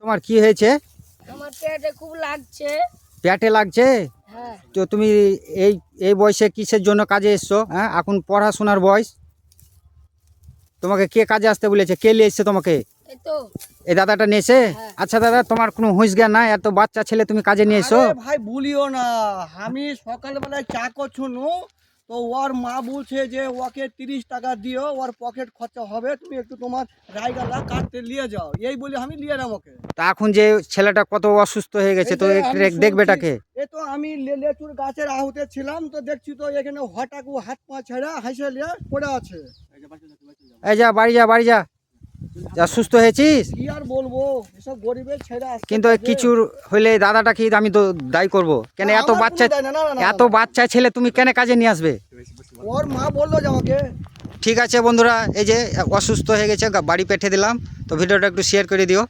তোমার কি হয়েছে? আমার পেটে খুব লাগছে। পেটে লাগছে? হ্যাঁ। তো তুমি এই এই বয়সে কিসের জন্য কাজে এসছো? হ্যাঁ, এখন পড়াশোনার বয়স। তোমাকে কে কাজে আসতে বলেছে? কে নিয়ে এসছে তোমাকে? এই তো এই দাদাটা নিয়েছে? হ্যাঁ। আচ্ছা দাদা, তোমার কোনো হুঁশ জ্ঞান নাই? এত বাচ্চা ছেলে তুমি কাজে নিয়ে এসো? আরে ভাই বলিও না, আমি সকালবেলায় চা করছুনু, তো ওর মা বলছে যে ওকে 30 টাকা দিও, ওর পকেট খরচা হবে, তুমি একটু তোমার রায়গালা কাটতে নিয়ে যাও, এই বলে আমি নিয়ে এলাম ওকে। তা এখন যে ছেলেটা কত অসুস্থ হয়ে গেছে, এই তো যে একটু আমি দেখবেটাকে। শুনছি, এ তো আমি লেচুর গাছের আহুতে ছিলাম, তো দেখছি তো এখানে হঠাৎ ও হাত পা ছেড়া হাসে নিয়ে পড়ে আছে। এই যা বাড়ি যা, বাড়ি যা। যা, সুস্থ হয়েছিস? কি আর বলবো, এসব গরিবের ছেড়ে আসতে কিন্তু থাকে। কিছু হইলে দাদাটা কি আমি তো দায়ী করব কেন? এত আমার বাচ্চা, কোনো দায় না, না, না, না, এত না। বাচ্চা ছেলে তুমি কেন কাজে নিয়ে আসবে? ওর মা বললো যে আমাকে। ঠিক আছে বন্ধুরা, এই যে অসুস্থ হয়ে গেছে, বাড়ি পাঠিয়ে দিলাম। তো ভিডিওটা একটু শেয়ার করে দিও।